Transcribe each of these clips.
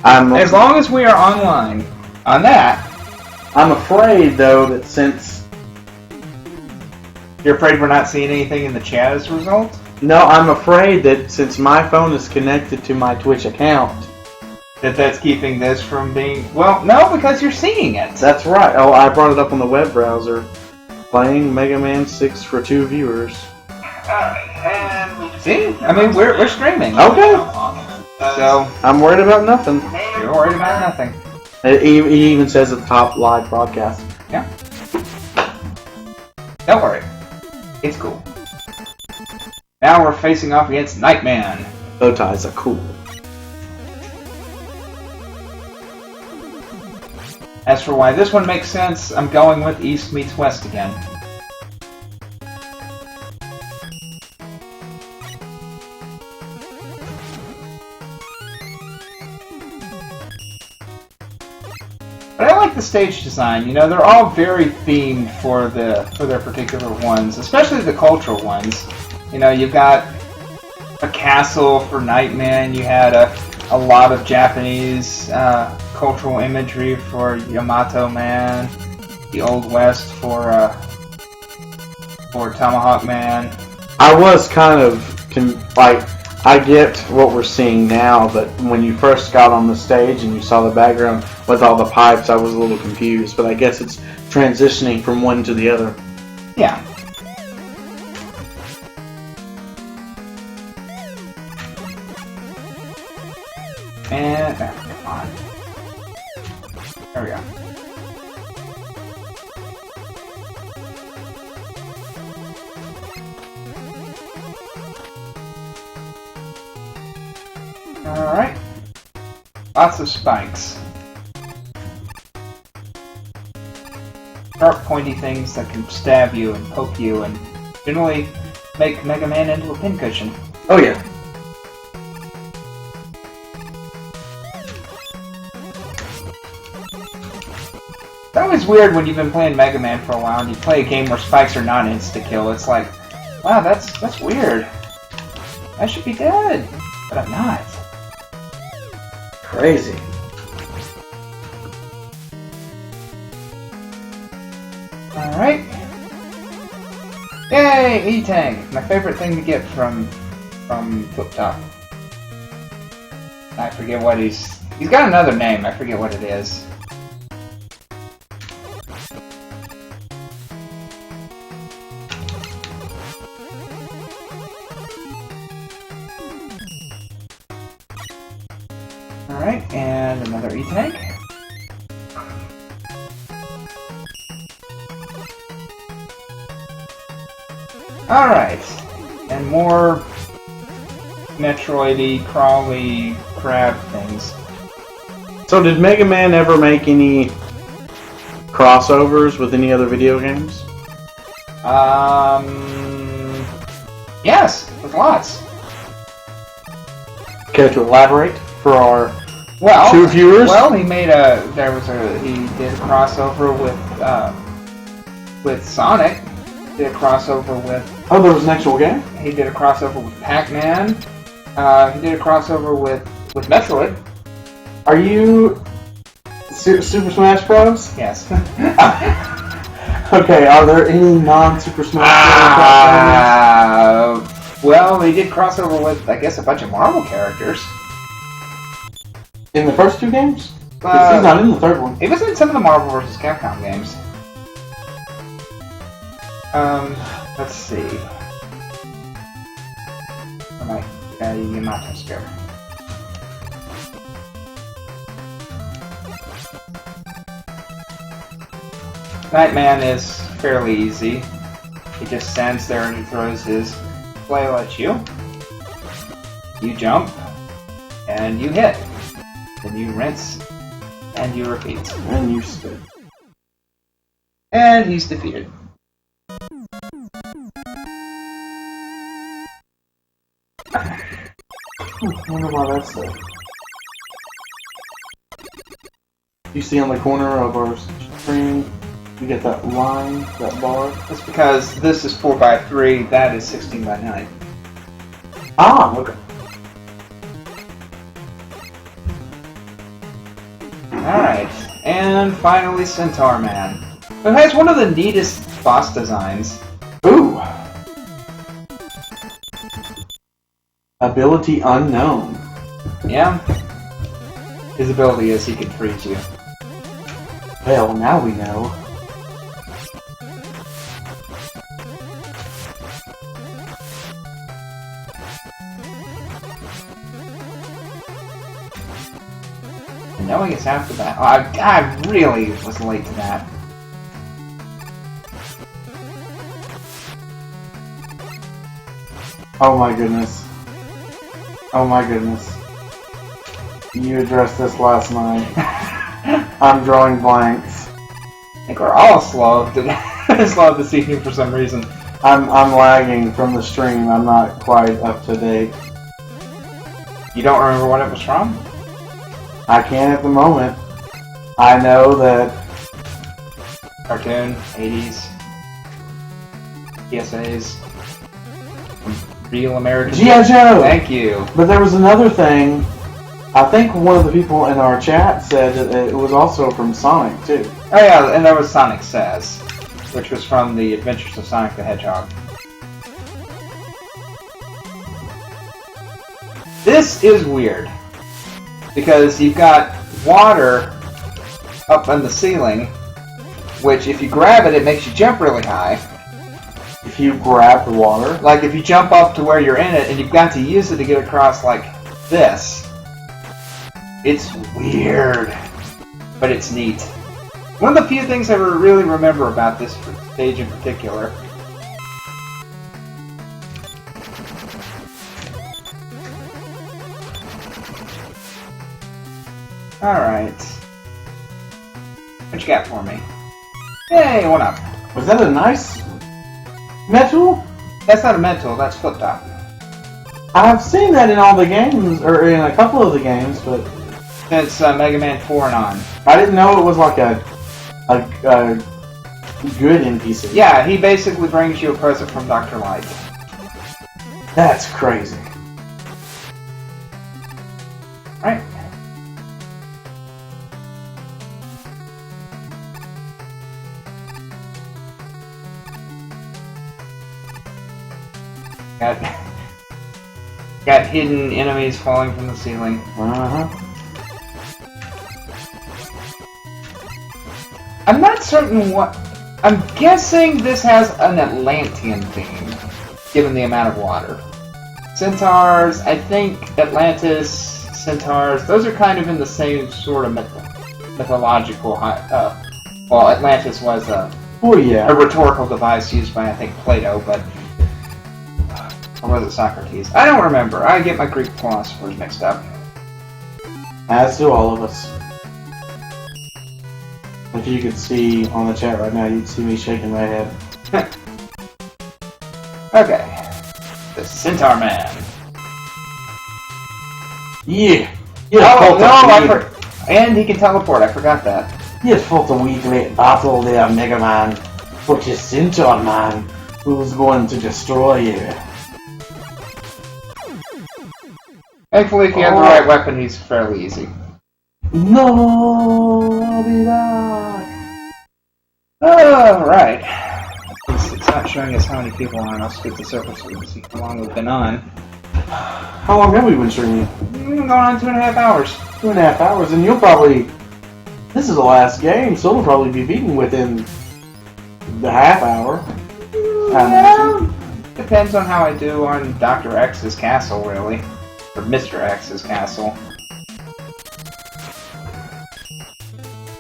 As long as we are online on that. I'm afraid, though, that since... You're afraid we're not seeing anything in the chat as a result? No, I'm afraid that since my phone is connected to my Twitch account... That's keeping this from being... Well, no, because you're seeing it. That's right. Oh, I brought it up on the web browser. Playing Mega Man 6 for 2 viewers. Alright, and... See? I mean, we're streaming. Okay. So... I'm worried about nothing. You're worried about nothing. He even says at the top, live broadcast. Yeah. Don't worry. It's cool. Now we're facing off against Nightman. Bow ties are cool. As for why this one makes sense, I'm going with East meets West again. But I like the stage design. You know, they're all very themed for their particular ones, especially the cultural ones. You know, you've got a castle for Nightman. You had a lot of Japanese cultural imagery for Yamato Man. The Old West for Tomahawk Man. I was kind of I get what we're seeing now, but when you first got on the stage and you saw the background with all the pipes, I was a little confused. But I guess it's transitioning from one to the other. Yeah. And come on. There we go. Alright. Lots of spikes. Sharp, pointy things that can stab you and poke you and generally make Mega Man into a pincushion. Oh, yeah. It's always weird when you've been playing Mega Man for a while and you play a game where spikes are not insta-kill. It's like, wow, that's weird. I should be dead, but I'm not. Crazy. Alright. Yay! E-Tank! My favorite thing to get from Flip Top. I forget what he's got another name, I forget what it is. Alright, and another E-Tank. Alright, and more Metroid-y, crawly, crab things. So did Mega Man ever make any crossovers with any other video games? Yes, with lots. Care to elaborate for our Well, 2 viewers? Well, he did a crossover with Sonic. Did a crossover with. Oh, there was an actual game? He did a crossover with Pac-Man. He did a crossover with Metroid. Are you Super Smash Bros? Yes. Okay, are there any non-Super Smash Bros? Well, he did crossover with, I guess, a bunch of Marvel characters. In the first 2 games? Because he's not in the third one. He was in some of the Marvel vs. Capcom games. Let's see. Like, Yamato Spear. Nightman is fairly easy. He just stands there and he throws his flail at you. You jump, and you hit. Then you rinse, and you repeat. And you spit. And he's defeated. I wonder why that's there. You see on the corner of our screen, you get that line, that bar. That's because this is 4x3, that is 16x9. Ah, okay. Alright, and finally Centaur Man, who has one of the neatest boss designs. Ooh! Ability unknown. Yeah. His ability is he can freeze you. Well, now we know. Knowing it's after that. Oh, I really was late to that. Oh my goodness. Oh my goodness. You addressed this last night. I'm drawing blanks. I think we're all slow to see you for some reason. I'm lagging from the stream. I'm not quite up to date. You don't remember what it was from? I can't at the moment. I know that Cartoon, 80s, PSAs, Real American. G.I. Joe! Thank you. But there was another thing. I think one of the people in our chat said that it was also from Sonic, too. Oh yeah, and there was Sonic Says, which was from the Adventures of Sonic the Hedgehog. This is weird, because you've got water up on the ceiling, which if you grab it, it makes you jump really high. If you grab the water? Like if you jump up to where you're in it, and you've got to use it to get across like this. It's weird, but it's neat. One of the few things I really remember about this stage in particular. Alright. What you got for me? Hey, one up. Was that a nice metal? That's not a mental, that's flip top. I've seen that in all the games, or in a couple of the games, but It's Mega Man 4 and on. I didn't know it was like a good NPC. Yeah, he basically brings you a present from Dr. Light. That's crazy. Right. Got hidden enemies falling from the ceiling. Uh-huh. I'm not certain what... I'm guessing this has an Atlantean theme, given the amount of water. Centaurs, I think Atlantis, Centaurs, those are kind of in the same sort of mythological... well, Atlantis was a rhetorical device used by, I think, Plato, but... Or was it Socrates? I don't remember. I get my Greek philosophers mixed up. As do all of us. If you could see on the chat right now, you'd see me shaking my head. Okay. The Centaur Man. Yeah! Oh, no, and he can teleport, I forgot that. You fought a wee great battle there, Mega Man. But your Centaur Man, who's going to destroy you. Thankfully, if you have the right weapon, he's fairly easy. No, I'll be back. Alright. It's not showing us how many people are on. I'll skip the surface so we can see how long we've been on. How long have we been streaming? Going on 2.5 hours. 2.5 hours, and you'll probably... This is the last game, so it'll probably be beaten within the half hour. Well, depends on how I do on Dr. X's castle, really. Or Mr. X's castle.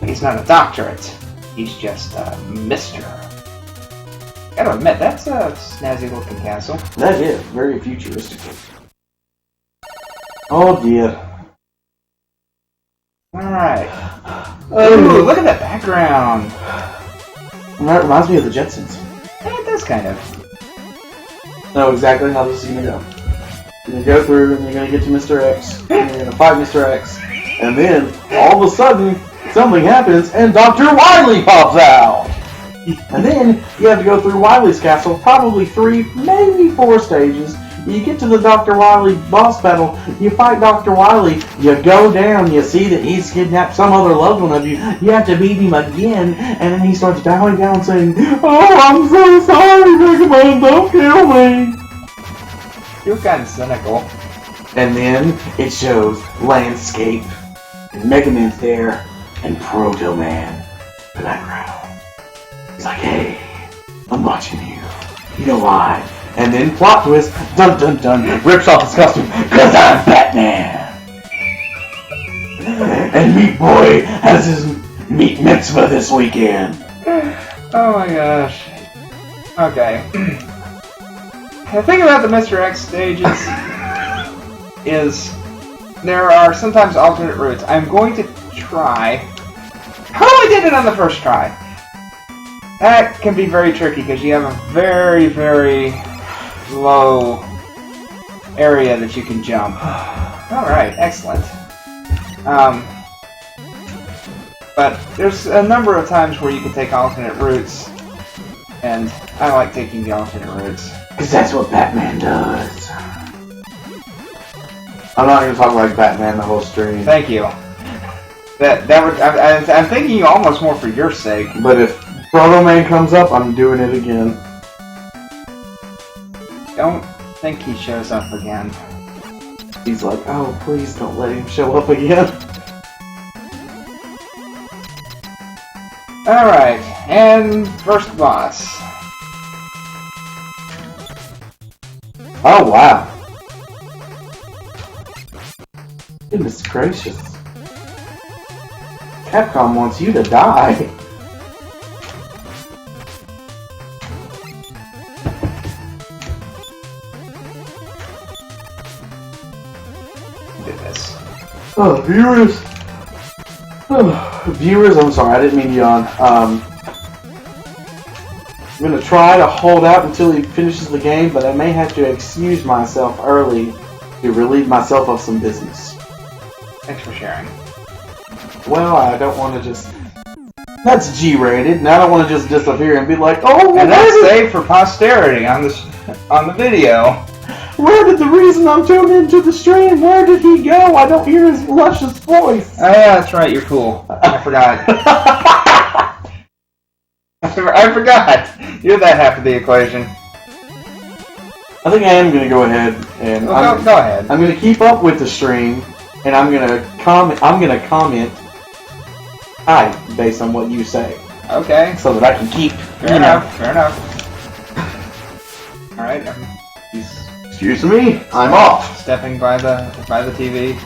He's not a doctorate. He's just a Mr. Gotta admit, that's a snazzy looking castle. That is, very futuristic. Oh dear. Alright. Ooh, look at that background! That reminds me of the Jetsons. Yeah, it does kind of. Know exactly how this is gonna go. You're gonna go through and you're gonna get to Mr. X, and you're gonna fight Mr. X, and then, all of a sudden, something happens and Dr. Wily pops out! And then, you have to go through Wily's castle, probably 3, maybe 4 stages, You get to the Dr. Wily boss battle, you fight Dr. Wily, you go down, you see that he's kidnapped some other loved one of you, you have to beat him again, and then he starts bowing down saying, "Oh, I'm so sorry, Mega Man, don't kill me." You're kind of cynical. And then it shows landscape, and Mega Man's there, and Proto Man in the background. He's like, "Hey, I'm watching you. You know why?" And then plot twist, dun dun dun, rips off his costume, "'Cause I'm Batman." And Meat Boy has his meat mitzvah this weekend. Oh my gosh. Okay. The thing about the Mr. X stages is there are sometimes alternate routes. I'm going to try. How I did it on the first try. That can be very tricky because you have a very, very low area that you can jump. Alright, excellent. But there's a number of times where you can take alternate routes, and I like taking the alternate routes. Because that's what Batman does. I'm not going to talk like Batman the whole stream. Thank you. I'm thinking almost more for your sake. But if Proto Man comes up, I'm doing it again. Don't think he shows up again. He's like, "Oh, please don't let him show up again." Alright, and first boss. Oh, wow. Goodness gracious. Capcom wants you to die. Goodness. Oh, viewers. Viewers, I'm sorry, I didn't mean to yawn. I'm gonna try to hold out until he finishes the game, but I may have to excuse myself early to relieve myself of some business. Thanks for sharing. Well, I don't want to just... That's G-rated, and I don't want to just disappear and be like, "Oh, And that's saved for posterity on the video. Where did the reason I'm tuned into the stream? Where did he go? I don't hear his luscious voice." Oh yeah, that's right, you're cool. I forgot. I forgot. You're that half of the equation. I think I am going to go ahead and... Well, go ahead. I'm going to keep up with the stream, and I'm going to comment hi based on what you say. Okay. So that I can keep... Fair enough. Alright, he's Excuse me, I'm off. stepping by the TV.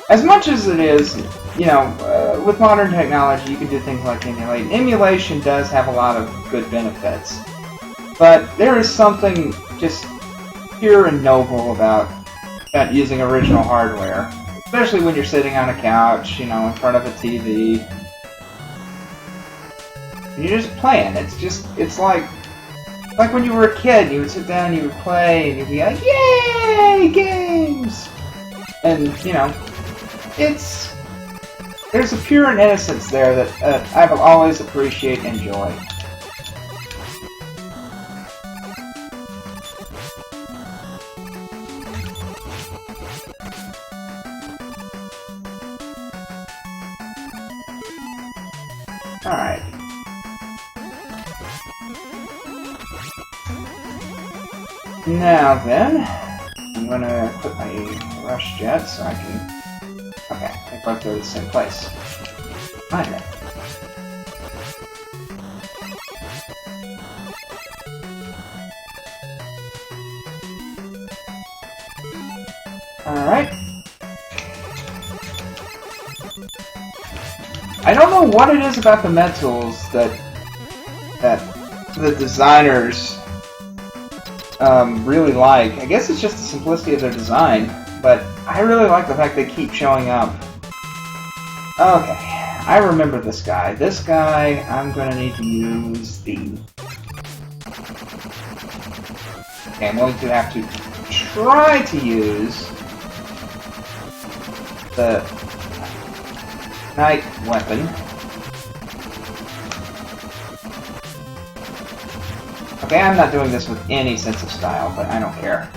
As much as it is, you know, with modern technology, you can do things like emulate. Emulation does have a lot of good benefits, but there is something just pure and noble about using original hardware, especially when you're sitting on a couch, you know, in front of a TV. And you're just playing. It's like when you were a kid, you would sit down, you would play, and you'd be like, "Yay, games!" And you know, there's a pure innocence there that I will always appreciate and enjoy. Alright. Now then, I'm gonna put my rush jet so I can... Okay, they both go to the same place. Fine then. Alright. I don't know what it is about the Metals that the designers really like. I guess it's just the simplicity of their design, but I really like the fact they keep showing up. Okay, I remember this guy. This guy, I'm gonna need to use the... Okay, I'm going to have to try to use the night weapon. Okay, I'm not doing this with any sense of style, but I don't care.